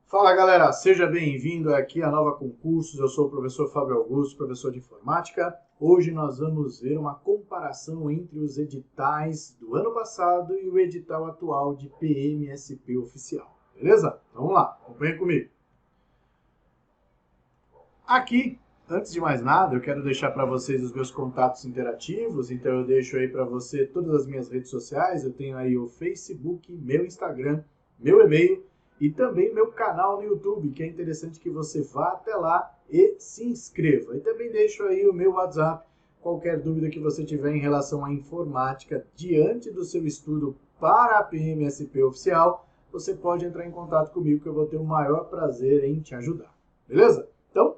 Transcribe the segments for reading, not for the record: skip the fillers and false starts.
Fala galera, seja bem-vindo aqui a Nova Concursos, eu sou o professor Fábio Augusto, professor de informática. Hoje nós vamos ver uma comparação entre os editais do ano passado e o edital atual de PMSP oficial, beleza? Então vamos lá, acompanha comigo. Aqui, antes de mais nada, eu quero deixar para vocês os meus contatos interativos, então eu deixo aí para você todas as minhas redes sociais, eu tenho aí o Facebook, meu Instagram, meu e-mail, e também meu canal no YouTube, que é interessante que você vá até lá e se inscreva. E também deixo aí o meu WhatsApp, qualquer dúvida que você tiver em relação à informática diante do seu estudo para a PMSP oficial, você pode entrar em contato comigo que eu vou ter o maior prazer em te ajudar. Beleza? Então,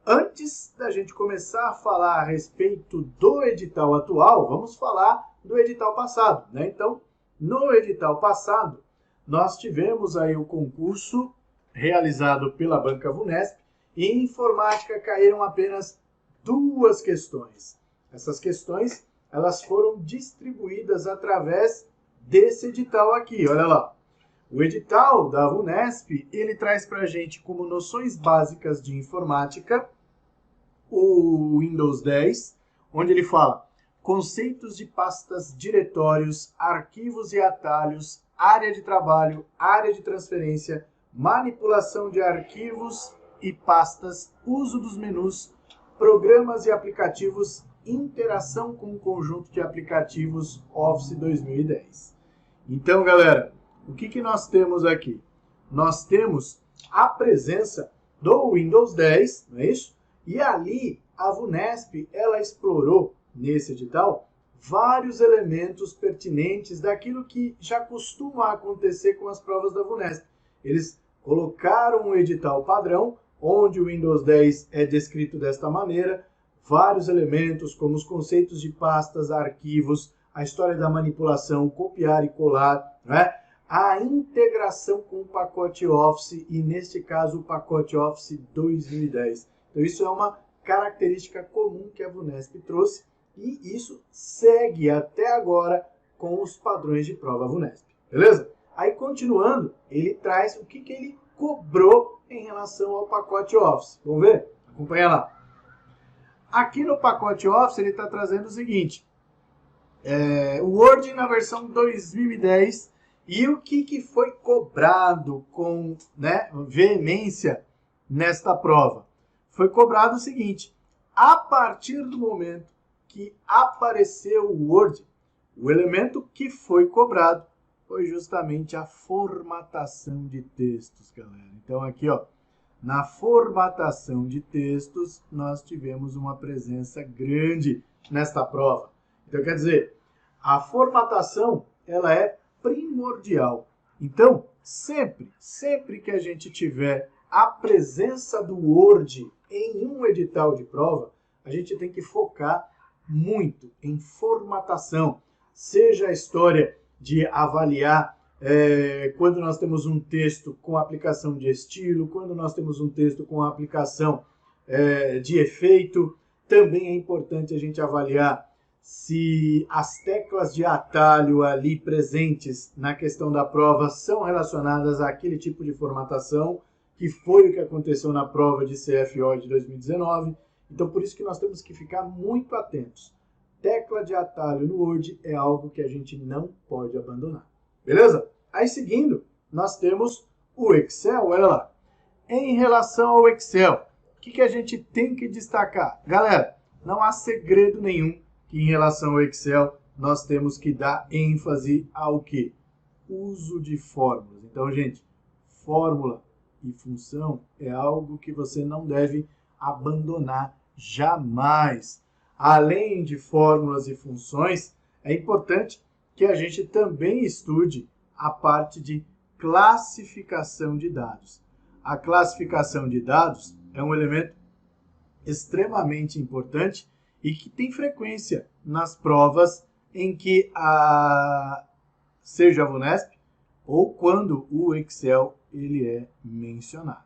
antes da gente começar a falar a respeito do edital atual, vamos falar do edital passado, né? Então, no edital passado, nós tivemos aí o concurso realizado pela Banca Vunesp e em informática caíram apenas 2 questões. Essas questões, elas foram distribuídas através desse edital aqui, olha lá. O edital da Vunesp, ele traz para a gente como noções básicas de informática o Windows 10, onde ele fala conceitos de pastas, diretórios, arquivos e atalhos, área de trabalho, área de transferência, manipulação de arquivos e pastas, uso dos menus, programas e aplicativos, interação com o conjunto de aplicativos Office 2010. Então, galera, o que nós temos aqui? Nós temos a presença do Windows 10, não é isso? E ali a Vunesp, ela explorou nesse edital vários elementos pertinentes daquilo que já costuma acontecer com as provas da Vunesp. Eles colocaram um edital padrão, onde o Windows 10 é descrito desta maneira, vários elementos como os conceitos de pastas, arquivos, a história da manipulação, copiar e colar, né? A integração com o pacote Office e, neste caso, o pacote Office 2010. Então, isso é uma característica comum que a Vunesp trouxe e isso segue até agora com os padrões de prova Vunesp, beleza? Aí, continuando, ele traz o que ele cobrou em relação ao pacote Office. Vamos ver? Acompanha lá. Aqui no pacote Office, ele está trazendo o seguinte, o Word na versão 2010 e o que foi cobrado com veemência nesta prova. Foi cobrado o seguinte, a partir do momento que apareceu o Word, o elemento que foi cobrado foi justamente a formatação de textos, galera. Então aqui, ó, na formatação de textos, nós tivemos uma presença grande nesta prova. Então, quer dizer, a formatação, ela é primordial. Então, sempre que a gente tiver a presença do Word em um edital de prova, a gente tem que focar muito em formatação. Seja a história de avaliar quando nós temos um texto com aplicação de estilo, quando nós temos um texto com aplicação de efeito. Também é importante a gente avaliar se as teclas de atalho ali presentes na questão da prova são relacionadas àquele tipo de formatação, que foi o que aconteceu na prova de CFO de 2019. Então, por isso que nós temos que ficar muito atentos. Tecla de atalho no Word é algo que a gente não pode abandonar. Beleza? Aí, seguindo, nós temos o Excel. Olha lá. Em relação ao Excel, o que a gente tem que destacar? Galera, não há segredo nenhum que em relação ao Excel nós temos que dar ênfase ao quê? Uso de fórmulas. Então, gente, fórmula e função é algo que você não deve abandonar jamais. Além de fórmulas e funções, é importante que a gente também estude a parte de classificação de dados. A classificação de dados é um elemento extremamente importante e que tem frequência nas provas em que seja a Vunesp ou quando o Excel ele é mencionado.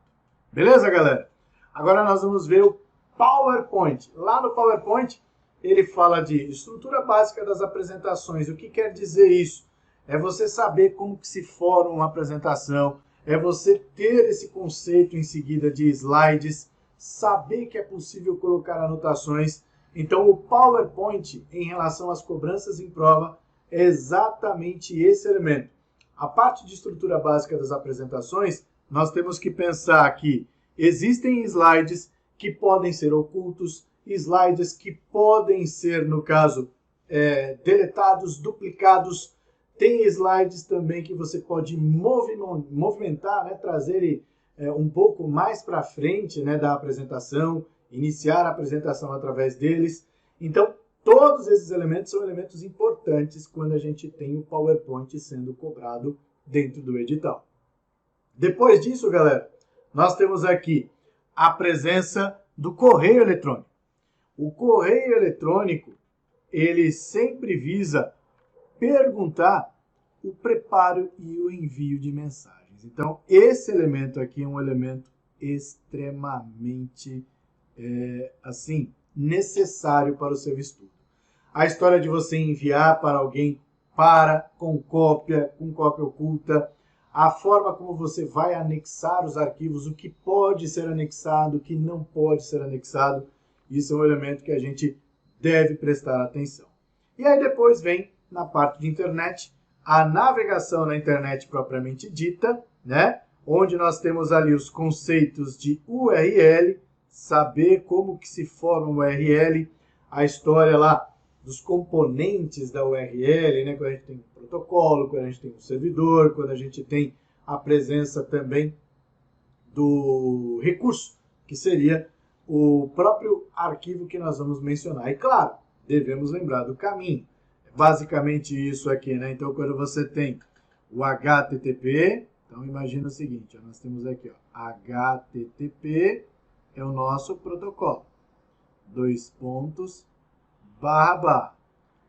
Beleza, galera? Agora nós vamos ver o PowerPoint. Lá no PowerPoint, ele fala de estrutura básica das apresentações. O que quer dizer isso? É você saber como que se forma uma apresentação, é você ter esse conceito em seguida de slides, saber que é possível colocar anotações. Então, o PowerPoint, em relação às cobranças em prova, é exatamente esse elemento. A parte de estrutura básica das apresentações, nós temos que pensar que existem slides que podem ser ocultos, slides que podem ser, no caso, deletados, duplicados. Tem slides também que você pode movimentar, né, trazer ele um pouco mais para frente, né, da apresentação, iniciar a apresentação através deles. Então, todos esses elementos são elementos importantes quando a gente tem o PowerPoint sendo cobrado dentro do edital. Depois disso, galera, nós temos aqui a presença do correio eletrônico. O correio eletrônico, ele sempre visa perguntar o preparo e o envio de mensagens. Então, esse elemento aqui é um elemento extremamente, necessário para o seu estudo. A história de você enviar para alguém com cópia oculta, a forma como você vai anexar os arquivos, o que pode ser anexado, o que não pode ser anexado, isso é um elemento que a gente deve prestar atenção. E aí depois vem, na parte de internet, a navegação na internet propriamente dita, né? Onde nós temos ali os conceitos de URL, saber como que se forma uma URL, a história lá dos componentes da URL, né? Quando a gente tem um protocolo, quando a gente tem um servidor, quando a gente tem a presença também do recurso, que seria o próprio arquivo que nós vamos mencionar. E claro, devemos lembrar do caminho. Basicamente isso aqui, né? Então, quando você tem o HTTP, então imagina o seguinte, ó, nós temos aqui, ó, HTTP é o nosso protocolo. 2 pontos, //.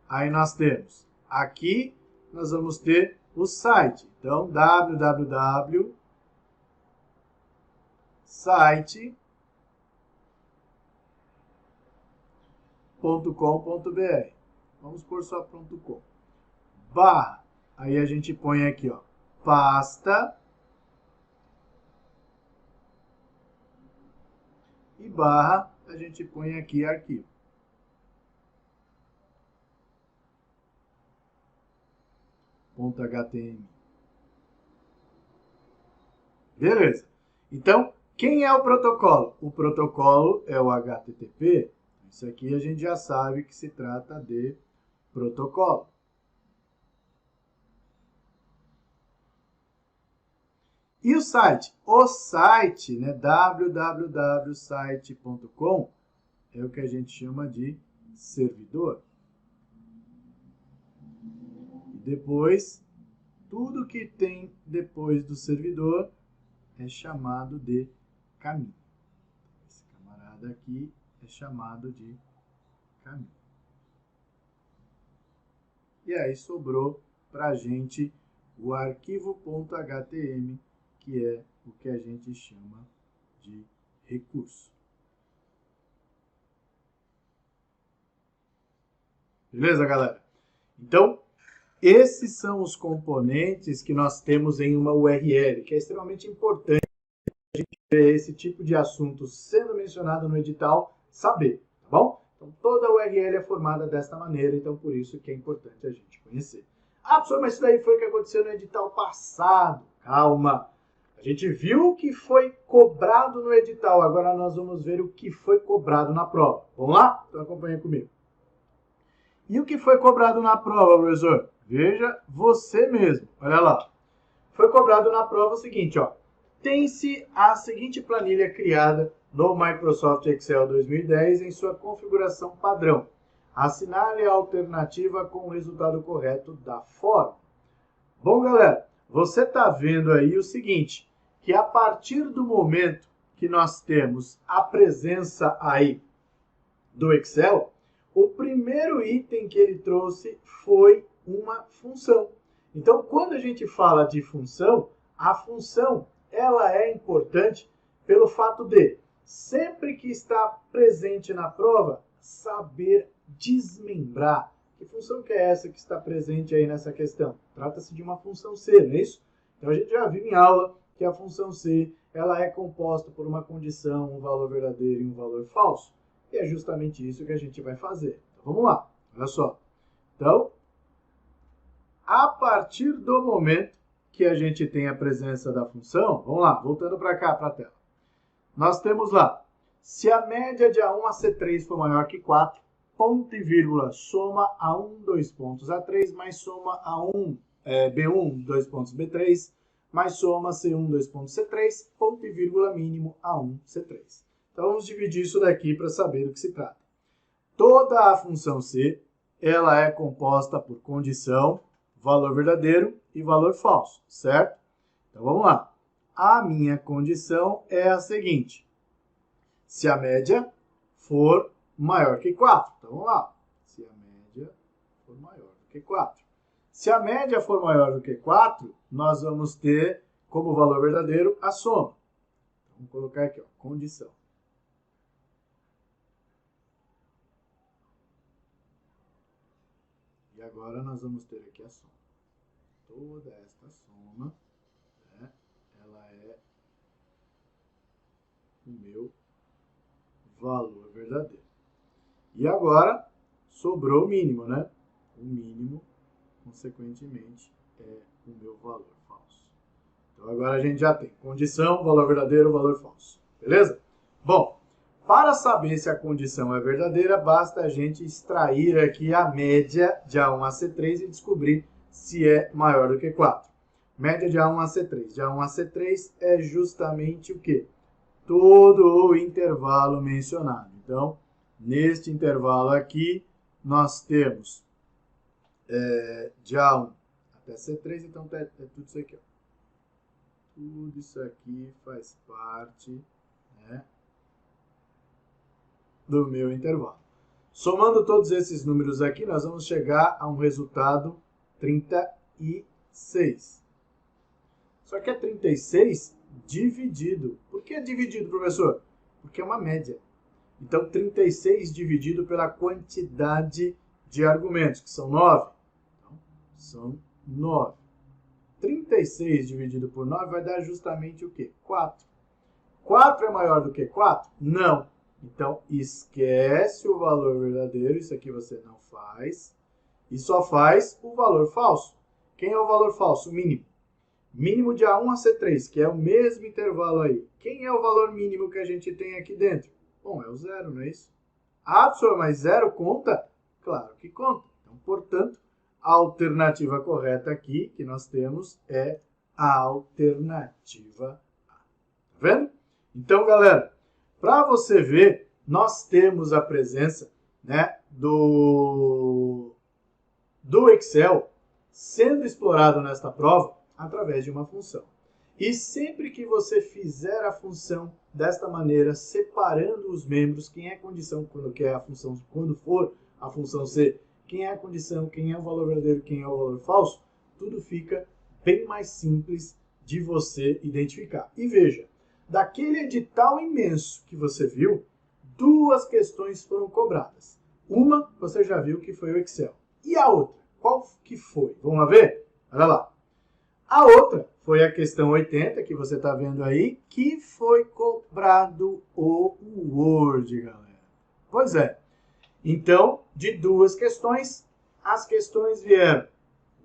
Aí nós temos, aqui nós vamos ter o site. Então, www.site.com.br. Vamos pôr só .com. /. Aí a gente põe aqui, ó, pasta. E / a gente põe aqui arquivo. .html. Beleza. Então, quem é o protocolo? O protocolo é o HTTP. Isso aqui a gente já sabe que se trata de protocolo. E o site? O site, né, www.site.com, é o que a gente chama de servidor. E depois, tudo que tem depois do servidor é chamado de caminho. Esse camarada aqui é chamado de caminho. E aí sobrou para a gente o arquivo.html, que é o que a gente chama de recurso. Beleza, galera? Então, esses são os componentes que nós temos em uma URL, que é extremamente importante a gente ver esse tipo de assunto sendo mencionado no edital, saber, tá bom? Então, toda URL é formada desta maneira, então por isso que é importante a gente conhecer. Ah, professor, mas isso daí foi o que aconteceu no edital passado. Calma! A gente viu o que foi cobrado no edital, agora nós vamos ver o que foi cobrado na prova. Vamos lá? Então acompanha comigo. E o que foi cobrado na prova, professor? Veja você mesmo. Olha lá. Foi cobrado na prova o seguinte, ó. Tem-se a seguinte planilha criada no Microsoft Excel 2010 em sua configuração padrão. Assinale a alternativa com o resultado correto da forma. Bom, galera, você está vendo aí o seguinte, que a partir do momento que nós temos a presença aí do Excel, o primeiro item que ele trouxe foi uma função. Então, quando a gente fala de função, a função ela é importante pelo fato de, sempre que está presente na prova, saber desmembrar. Que função que é essa que está presente aí nessa questão? Trata-se de uma função C, não é isso? Então, a gente já viu em aula que a função C ela é composta por uma condição, um valor verdadeiro e um valor falso. E é justamente isso que a gente vai fazer. Então, vamos lá, olha só. Então, a partir do momento que a gente tem a presença da função, vamos lá, voltando para cá, para a tela. Nós temos lá, se a média de A1 a C3 for maior que 4, ponto e vírgula, soma A1, 2 pontos A3, mais soma A1, B1, 2 pontos B3, mais soma C1, 2 pontos C3, ponto e vírgula mínimo A1, C3. Então, vamos dividir isso daqui para saber do que se trata. Toda a função C, ela é composta por condição, valor verdadeiro e valor falso, certo? Então, vamos lá. A minha condição é a seguinte. Se a média for maior que 4. Então, vamos lá. Se a média for maior do que 4. Se a média for maior do que 4, nós vamos ter como valor verdadeiro a soma. Então, vamos colocar aqui, ó, condição. E agora nós vamos ter aqui a soma. Toda esta soma, né, ela é o meu valor verdadeiro. E agora, sobrou o mínimo, né? O mínimo, consequentemente, é o meu valor falso. Então, agora a gente já tem condição, valor verdadeiro, valor falso. Beleza? Bom, para saber se a condição é verdadeira, basta a gente extrair aqui a média de A1 a C3 e descobrir se é maior do que 4. Média de A1 a C3. De A1 a C3 é justamente o quê? Todo o intervalo mencionado. Então, neste intervalo aqui, nós temos de A1 até C3, então é tudo isso aqui. Ó. Tudo isso aqui faz parte, né, do meu intervalo. Somando todos esses números aqui, nós vamos chegar a um resultado 36. Só que é 36 dividido. Por que é dividido, professor? Porque é uma média. Então, 36 dividido pela quantidade de argumentos, que são 9. Então, são 9. 36 dividido por 9 vai dar justamente o quê? 4. 4 é maior do que 4? Não. Então, esquece o valor verdadeiro, isso aqui você não faz, e só faz o valor falso. Quem é o valor falso? O mínimo. Mínimo de A1 a C3, que é o mesmo intervalo aí. Quem é o valor mínimo que a gente tem aqui dentro? Bom, é o zero, não é isso? Ah, professor, mas zero conta? Claro que conta. Então, portanto, a alternativa correta aqui que nós temos é a alternativa A. Tá vendo? Então, galera, para você ver, nós temos a presença, né, do Excel sendo explorado nesta prova através de uma função. E sempre que você fizer a função desta maneira, separando os membros, quem é a condição quando for a função C, quem é a condição, quem é o valor verdadeiro, quem é o valor falso, tudo fica bem mais simples de você identificar. E veja, daquele edital imenso que você viu, 2 questões foram cobradas. Uma, você já viu que foi o Excel. E a outra, qual que foi? Vamos lá ver? Olha lá. A outra foi a questão 80, que você está vendo aí, que foi cobrado o Word, galera. Pois é. Então, de 2 questões, as questões vieram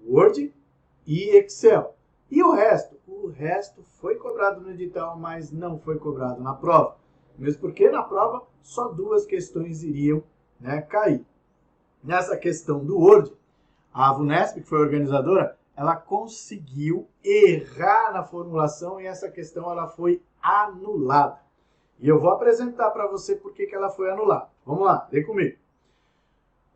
Word e Excel. E o resto? O resto foi cobrado no edital, mas não foi cobrado na prova. Mesmo porque na prova só 2 questões iriam, né, cair. Nessa questão do Word, a VUNESP, que foi a organizadora, ela conseguiu errar na formulação e essa questão ela foi anulada. E eu vou apresentar para você por que ela foi anulada. Vamos lá, vem comigo.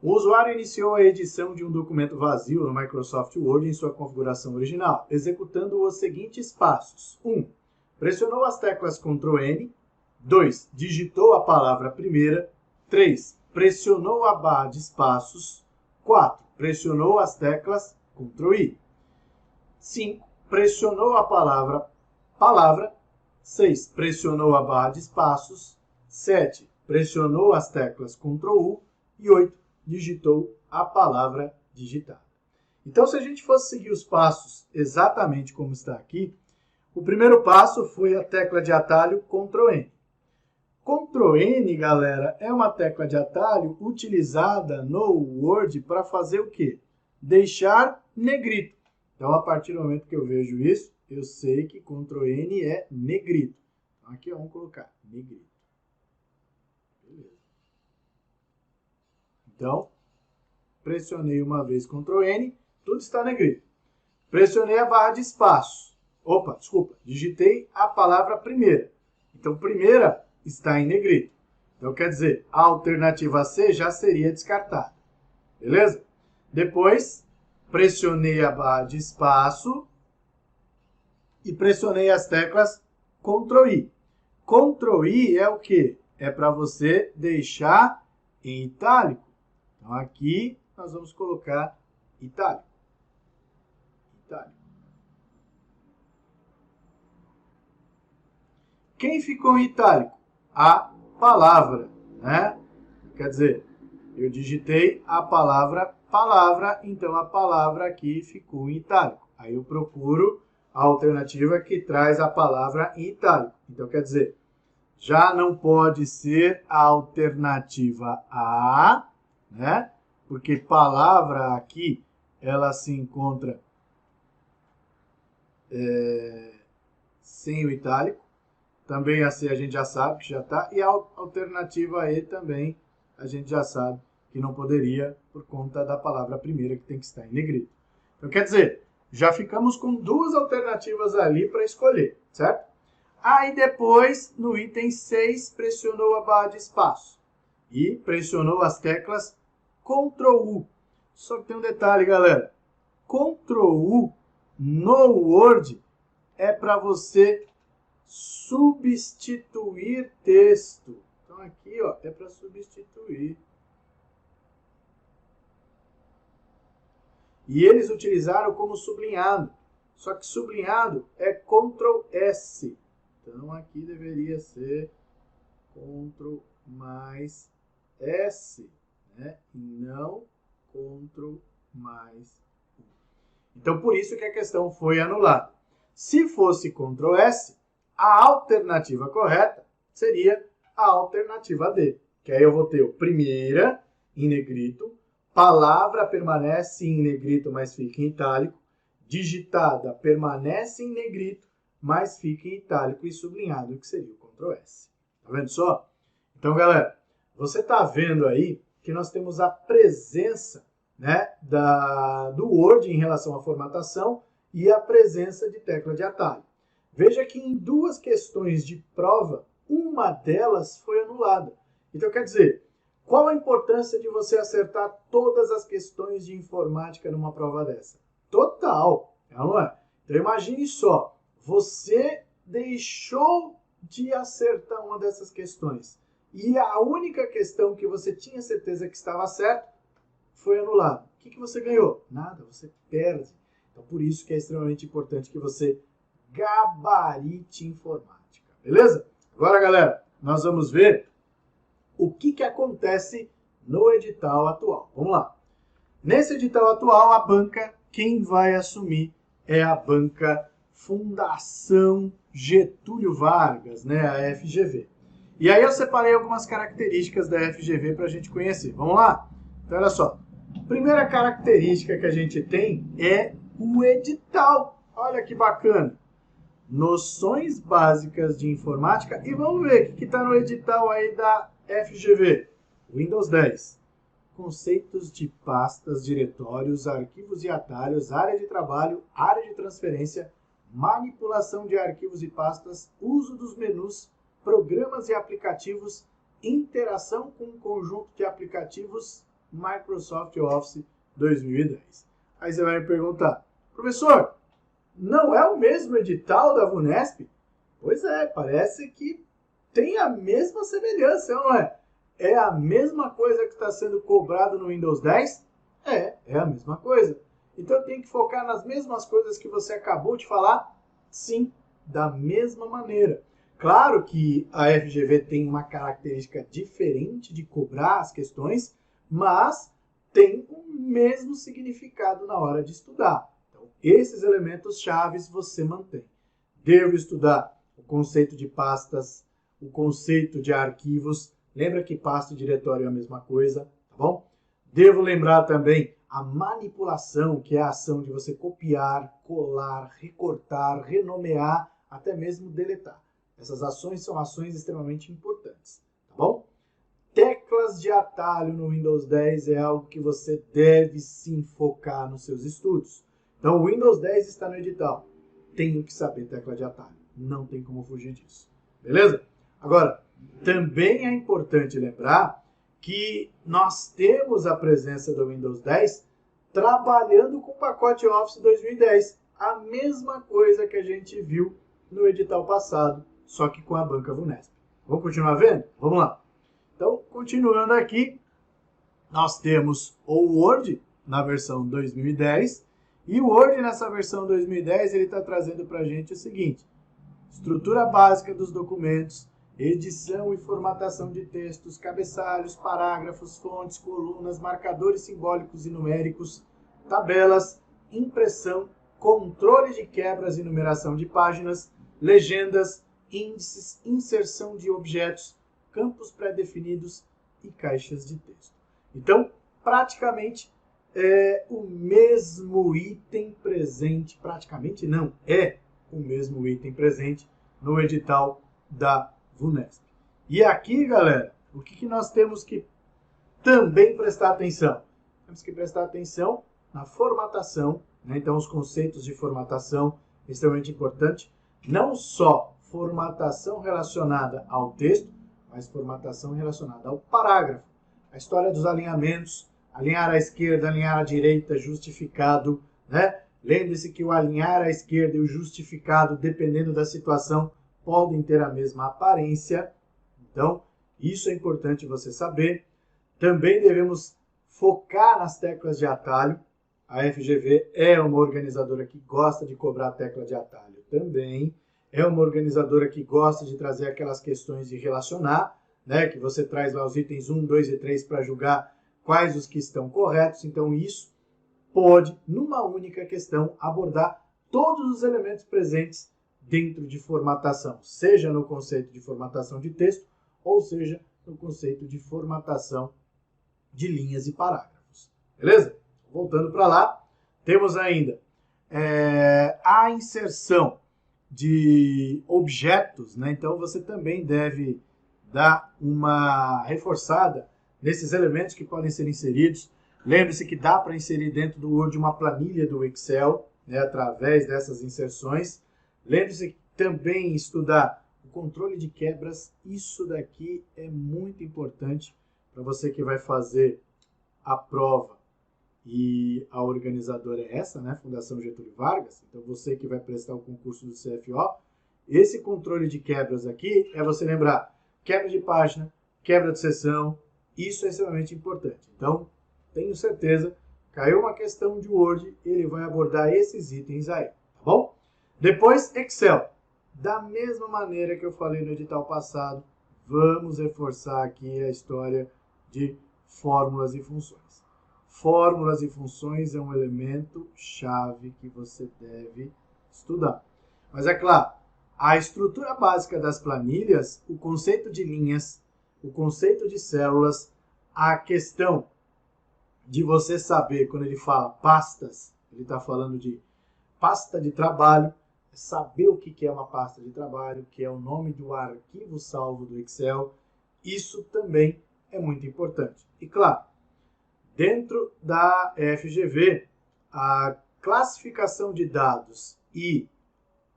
O usuário iniciou a edição de um documento vazio no Microsoft Word em sua configuração original, executando os seguintes passos. 1. Pressionou as teclas Ctrl N. 2. Digitou a palavra primeira. 3. Pressionou a barra de espaços. 4. Pressionou as teclas Ctrl I. 5. Pressionou a palavra. 6. Pressionou a barra de espaços. 7. Pressionou as teclas Ctrl U. E 8. Digitou a palavra digitada. Então, se a gente fosse seguir os passos exatamente como está aqui, O primeiro passo foi a tecla de atalho Ctrl N. Ctrl N, galera, é uma tecla de atalho utilizada no Word para fazer o quê? Deixar negrito. Então, a partir do momento que eu vejo isso, eu sei que Ctrl N é negrito. Então, aqui vamos colocar negrito. Beleza. Então, pressionei uma vez Ctrl N, tudo está negrito. Pressionei a barra de espaço. Opa, desculpa, digitei a palavra primeira. Então, primeira está em negrito. Então, quer dizer, a alternativa C já seria descartada. Beleza? Depois, pressionei a barra de espaço e pressionei as teclas Ctrl I. Ctrl I é o quê? É para você deixar em itálico. Então, aqui nós vamos colocar itálico. Itálico. Quem ficou em itálico? A palavra, né? Quer dizer, eu digitei a palavra palavra, então a palavra aqui ficou em itálico. Aí eu procuro a alternativa que traz a palavra em itálico. Então, quer dizer, já não pode ser a alternativa A, né? Porque palavra aqui, ela se encontra sem o itálico. Também a C a gente já sabe que já está. E a alternativa E também a gente já sabe que não poderia por conta da palavra primeira que tem que estar em negrito. Então, quer dizer, já ficamos com duas alternativas ali para escolher, certo? Aí depois, no item 6, pressionou a barra de espaço e pressionou as teclas Ctrl U. Só que tem um detalhe, galera. Ctrl U no Word é para você substituir texto. Então aqui, ó, é para substituir. E eles utilizaram como sublinhado. Só que sublinhado é Ctrl S. Então aqui deveria ser Ctrl mais S, né? E não Ctrl mais U. Então por isso que a questão foi anulada. Se fosse Ctrl S, a alternativa correta seria a alternativa D. Que aí eu vou ter o primeira em negrito, palavra permanece em negrito, mas fica em itálico, digitada permanece em negrito, mas fica em itálico e sublinhado, que seria o Ctrl S. Tá vendo só? Então, galera, você está vendo aí que nós temos a presença, né, do Word em relação à formatação e a presença de tecla de atalho. Veja que em duas questões de prova, uma delas foi anulada. Então, quer dizer, qual a importância de você acertar todas as questões de informática numa prova dessa? Total, não é? Então, imagine só, você deixou de acertar uma dessas questões e a única questão que você tinha certeza que estava certa foi anulada. O que você ganhou? Nada, você perde. Então, por isso que é extremamente importante que você gabarite informática, beleza? Agora, galera, nós vamos ver o que acontece no edital atual. Vamos lá. Nesse edital atual, a banca, quem vai assumir é a banca Fundação Getúlio Vargas, né, a FGV. E aí eu separei algumas características da FGV para a gente conhecer. Vamos lá? Então, olha só. Primeira característica que a gente tem é o edital. Olha que bacana. Noções básicas de informática. E vamos ver o que está no edital aí da FGV. Windows 10. Conceitos de pastas, diretórios, arquivos e atalhos, área de trabalho, área de transferência, manipulação de arquivos e pastas, uso dos menus, programas e aplicativos, interação com um conjunto de aplicativos, Microsoft Office 2010. Aí você vai me perguntar, professor, não é o mesmo edital da VUNESP? Pois é, parece que tem a mesma semelhança, não é? É a mesma coisa que está sendo cobrado no Windows 10? É a mesma coisa. Então tem que focar nas mesmas coisas que você acabou de falar? Sim, da mesma maneira. Claro que a FGV tem uma característica diferente de cobrar as questões, mas tem o mesmo significado na hora de estudar. Então, esses elementos chaves você mantém. Devo estudar o conceito de pastas, o conceito de arquivos. Lembra que pasta e diretório é a mesma coisa, tá bom? Devo lembrar também a manipulação, que é a ação de você copiar, colar, recortar, renomear, até mesmo deletar. Essas ações são ações extremamente importantes, tá bom? Teclas de atalho no Windows 10 é algo que você deve sim focar nos seus estudos. Então, o Windows 10 está no edital. Tenho que saber tecla de atalho. Não tem como fugir disso. Beleza? Agora, também é importante lembrar que nós temos a presença do Windows 10 trabalhando com o pacote Office 2010. A mesma coisa que a gente viu no edital passado, só que com a banca VUNESP. Vamos continuar vendo? Vamos lá. Então, continuando aqui, nós temos o Word na versão 2010. E o Word nessa versão 2010, ele está trazendo para a gente o seguinte: estrutura básica dos documentos, edição e formatação de textos, cabeçalhos, parágrafos, fontes, colunas, marcadores simbólicos e numéricos, tabelas, impressão, controle de quebras e numeração de páginas, legendas, índices, inserção de objetos, campos pré-definidos e caixas de texto. Então, praticamente é o mesmo item presente, praticamente não, é o mesmo item presente no edital da VUNESP. E aqui, galera, o que nós temos que também prestar atenção? Temos que prestar atenção na formatação, né? Então, os conceitos de formatação, extremamente importante, não só formatação relacionada ao texto, mas formatação relacionada ao parágrafo. A história dos alinhamentos, alinhar à esquerda, alinhar à direita, justificado, né? Lembre-se que o alinhar à esquerda e o justificado, dependendo da situação, podem ter a mesma aparência. Então, isso é importante você saber. Também devemos focar nas teclas de atalho. A FGV é uma organizadora que gosta de cobrar a tecla de atalho também. É uma organizadora que gosta de trazer aquelas questões de relacionar, né? Que você traz lá os itens 1, 2 e 3 para julgar quais os que estão corretos. Então, isso pode, numa única questão, abordar todos os elementos presentes dentro de formatação, seja no conceito de formatação de texto, ou seja no conceito de formatação de linhas e parágrafos. Beleza? Voltando para lá, temos ainda a inserção de objetos, né? Então você também deve dar uma reforçada nesses elementos que podem ser inseridos. Lembre-se que dá para inserir dentro do Word uma planilha do Excel, né, através dessas inserções. Lembre-se também estudar o controle de quebras. Isso daqui é muito importante para você que vai fazer a prova. E a organizadora é essa, né? Fundação Getúlio Vargas. Então, você que vai prestar o concurso do CFO, esse controle de quebras aqui é você lembrar quebra de página, quebra de seção. Isso é extremamente importante. Então, tenho certeza, caiu uma questão de Word, ele vai abordar esses itens aí, tá bom? Depois, Excel. Da mesma maneira que eu falei no edital passado, vamos reforçar aqui a história de fórmulas e funções. Fórmulas e funções é um elemento chave que você deve estudar. Mas é claro, a estrutura básica das planilhas, o conceito de linhas, o conceito de células, a questão de você saber, quando ele fala pastas, ele está falando de pasta de trabalho, saber o que é uma pasta de trabalho, que é o nome do arquivo salvo do Excel, isso também é muito importante. E claro, dentro da FGV, a classificação de dados e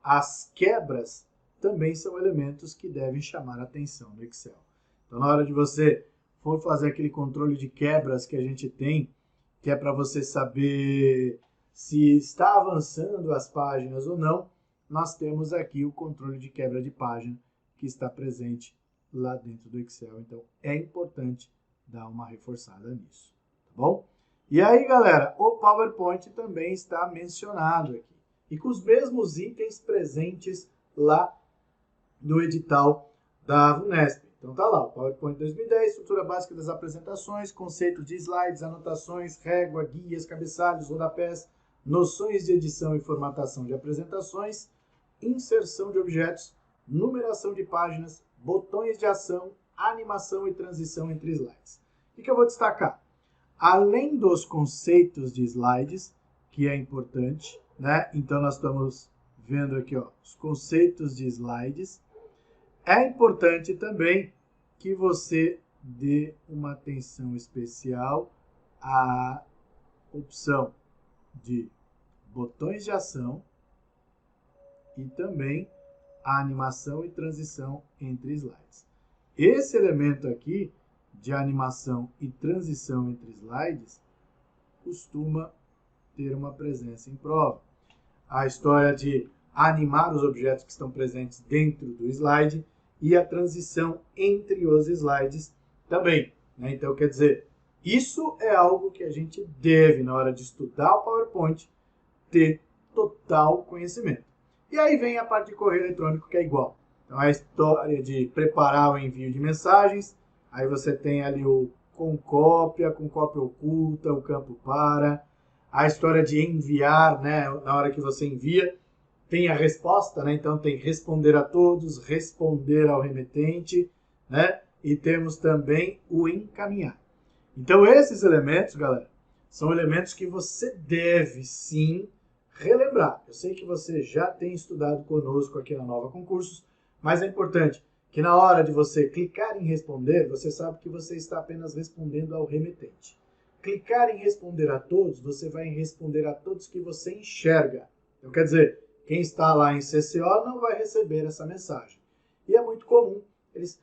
as quebras também são elementos que devem chamar a atenção no Excel. Então, na hora de você for fazer aquele controle de quebras que a gente tem, que é para você saber se está avançando as páginas ou não, nós temos aqui o controle de quebra de página que está presente lá dentro do Excel. Então, é importante dar uma reforçada nisso, tá bom? E aí, galera, o PowerPoint também está mencionado aqui. E com os mesmos itens presentes lá no edital da VUNESP. Então tá lá, o PowerPoint 2010, estrutura básica das apresentações, conceito de slides, anotações, régua, guias, cabeçalhos, rodapés, noções de edição e formatação de apresentações, inserção de objetos, numeração de páginas, botões de ação, animação e transição entre slides. O que eu vou destacar? Além dos conceitos de slides, que é importante, né? Então nós estamos vendo aqui, ó, os conceitos de slides. É importante também que você dê uma atenção especial à opção de botões de ação e também a animação e transição entre slides. Esse elemento aqui de animação e transição entre slides costuma ter uma presença em prova. A história de animar os objetos que estão presentes dentro do slide e a transição entre os slides também, né? Então, quer dizer, isso é algo que a gente deve, na hora de estudar o PowerPoint, ter total conhecimento. E aí vem a parte de correio eletrônico, que é igual. Então, a história de preparar o envio de mensagens, aí você tem ali o com cópia oculta, o campo para, a história de enviar, né? Na hora que você envia, tem a resposta, né? Então tem responder a todos, responder ao remetente, né? E temos também o encaminhar. Então esses elementos, galera, são elementos que você deve sim relembrar. Eu sei que você já tem estudado conosco aqui na Nova Concursos, mas é importante que na hora de você clicar em responder, você sabe que você está apenas respondendo ao remetente. Clicar em responder a todos, você vai responder a todos que você enxerga. Então quer dizer, quem está lá em CCO não vai receber essa mensagem. E é muito comum eles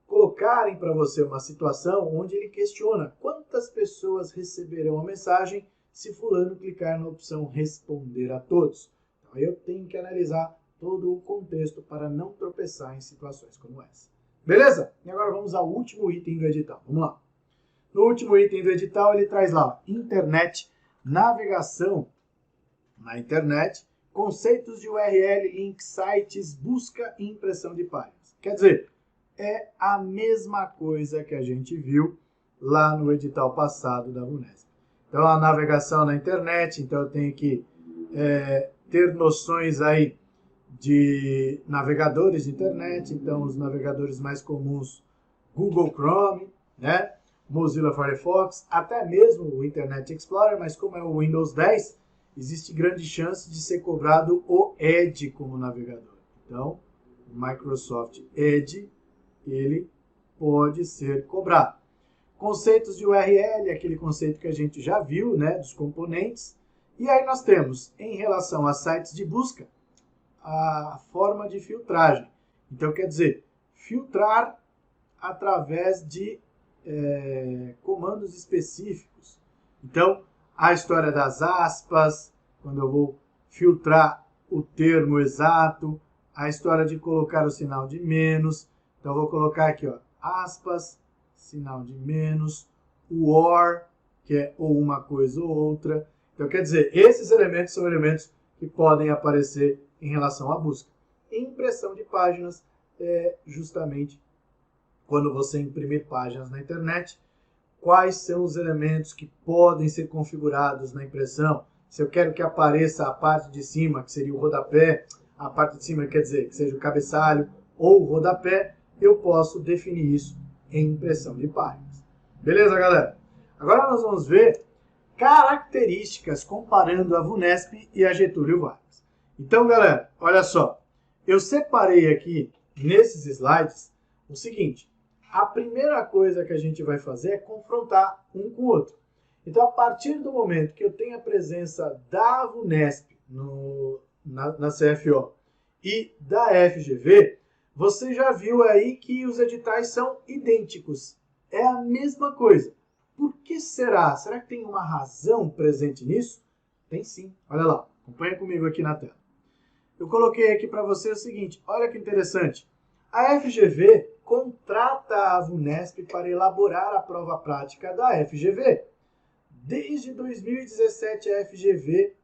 colocarem para você uma situação onde ele questiona quantas pessoas receberão a mensagem se fulano clicar na opção responder a todos. Então eu tenho que analisar todo o contexto para não tropeçar em situações como essa. Beleza? E agora vamos ao último item do edital. Vamos lá. No último item do edital ele traz lá internet, navegação na internet, conceitos de URL, link, sites, busca e impressão de páginas. Quer dizer, é a mesma coisa que a gente viu lá no edital passado da VUNESP. Então, a navegação na internet, então eu tenho que ter noções aí de navegadores de internet, então os navegadores mais comuns, Google Chrome, né? Mozilla Firefox, até mesmo o Internet Explorer, mas como é o Windows 10, existe grande chance de ser cobrado o Edge como navegador. Então, o Microsoft Edge, ele pode ser cobrado. Conceitos de URL, aquele conceito que a gente já viu, né, dos componentes. E aí nós temos, em relação a sites de busca, a forma de filtragem. Então, quer dizer, filtrar através de comandos específicos. Então, a história das aspas, quando eu vou filtrar o termo exato, a história de colocar o sinal de menos. Então, eu vou colocar aqui, ó, aspas, sinal de menos, o OR, que é ou uma coisa ou outra. Então, quer dizer, esses elementos são elementos que podem aparecer em relação à busca. Impressão de páginas é justamente quando você imprimir páginas na internet, quais são os elementos que podem ser configurados na impressão. Se eu quero que apareça a parte de cima, que seria o rodapé, a parte de cima quer dizer que seja o cabeçalho ou o rodapé, eu posso definir isso em impressão de páginas. Beleza, galera? Agora nós vamos ver características comparando a VUNESP e a Getúlio Vargas. Então, galera, olha só. Eu separei aqui nesses slides o seguinte. A primeira coisa que a gente vai fazer é confrontar um com o outro. Então, a partir do momento que eu tenho a presença da VUNESP na CFO e da FGV, você já viu aí que os editais são idênticos. É a mesma coisa. Por que será? Será que tem uma razão presente nisso? Tem sim. Olha lá, acompanha comigo aqui na tela. Eu coloquei aqui para você o seguinte, olha que interessante. A FGV contrata a VUNESP para elaborar a prova prática da FGV. Desde 2017, a FGV,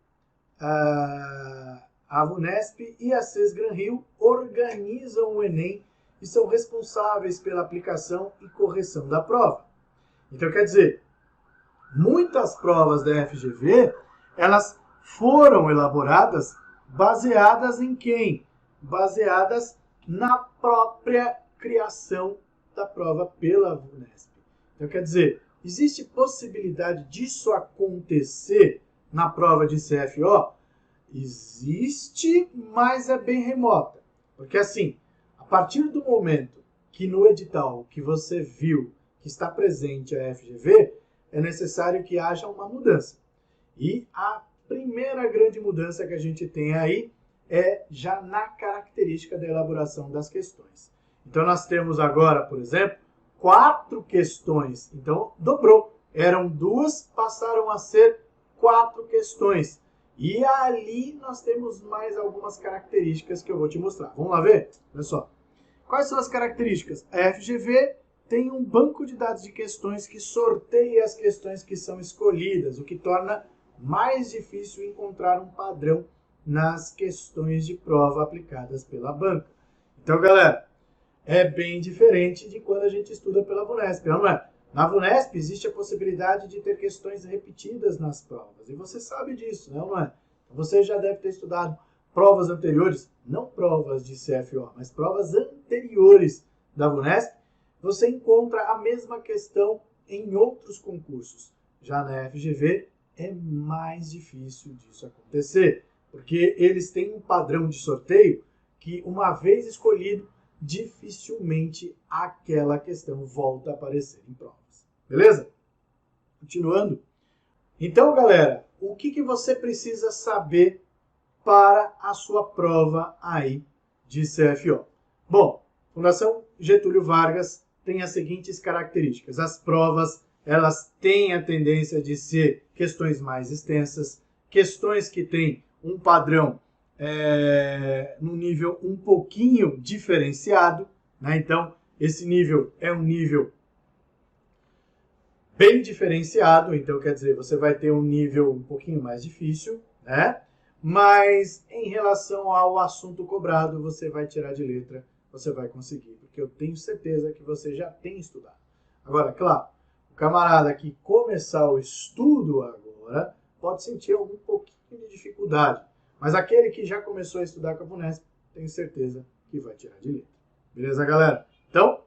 a VUNESP e a CES Granrio organizam o Enem e são responsáveis pela aplicação e correção da prova. Então, quer dizer, muitas provas da FGV, elas foram elaboradas baseadas em quem? baseadas na própria criação da prova pela VUNESP. Então, quer dizer, existe possibilidade disso acontecer na prova de CFO? Existe, mas é bem remota. Porque assim, a partir do momento que no edital que você viu que está presente a FGV, é necessário que haja uma mudança. E a primeira grande mudança que a gente tem aí é já na característica da elaboração das questões. Então nós temos agora, por exemplo, 4 questões. Então dobrou. Eram 2, passaram a ser 4 questões. E ali nós temos mais algumas características que eu vou te mostrar. Vamos lá ver? Olha só. Quais são as características? A FGV tem um banco de dados de questões que sorteia as questões que são escolhidas, o que torna mais difícil encontrar um padrão nas questões de prova aplicadas pela banca. Então, galera, é bem diferente de quando a gente estuda pela VUNESP, não é? Na VUNESP existe a possibilidade de ter questões repetidas nas provas, e você sabe disso, não é? Você já deve ter estudado provas anteriores, não provas de CFO, mas provas anteriores da VUNESP, você encontra a mesma questão em outros concursos. Já na FGV é mais difícil disso acontecer, porque eles têm um padrão de sorteio que, uma vez escolhido, dificilmente aquela questão volta a aparecer em provas. Beleza? Continuando. Então, galera, o que você precisa saber para a sua prova aí de CFO? Bom, Fundação Getúlio Vargas tem as seguintes características. As provas, elas têm a tendência de ser questões mais extensas, questões que têm um padrão num nível um pouquinho diferenciado, né? Então, esse nível é um nível bem diferenciado, então quer dizer, você vai ter um nível um pouquinho mais difícil, né? Mas em relação ao assunto cobrado, você vai tirar de letra, você vai conseguir, porque eu tenho certeza que você já tem estudado. Agora, claro, o camarada que começar o estudo agora pode sentir algum pouquinho de dificuldade, mas aquele que já começou a estudar com a VUNESP, tenho certeza que vai tirar de letra. Beleza, galera? Então,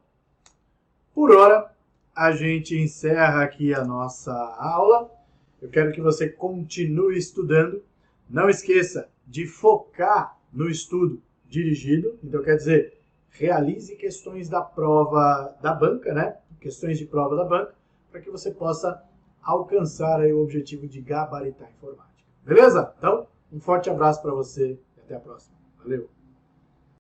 por hora, a gente encerra aqui a nossa aula. Eu quero que você continue estudando. Não esqueça de focar no estudo dirigido. Então, quer dizer, realize questões da prova da banca, né? Questões de prova da banca, para que você possa alcançar aí o objetivo de gabaritar a informática. Beleza? Então, um forte abraço para você e até a próxima. Valeu!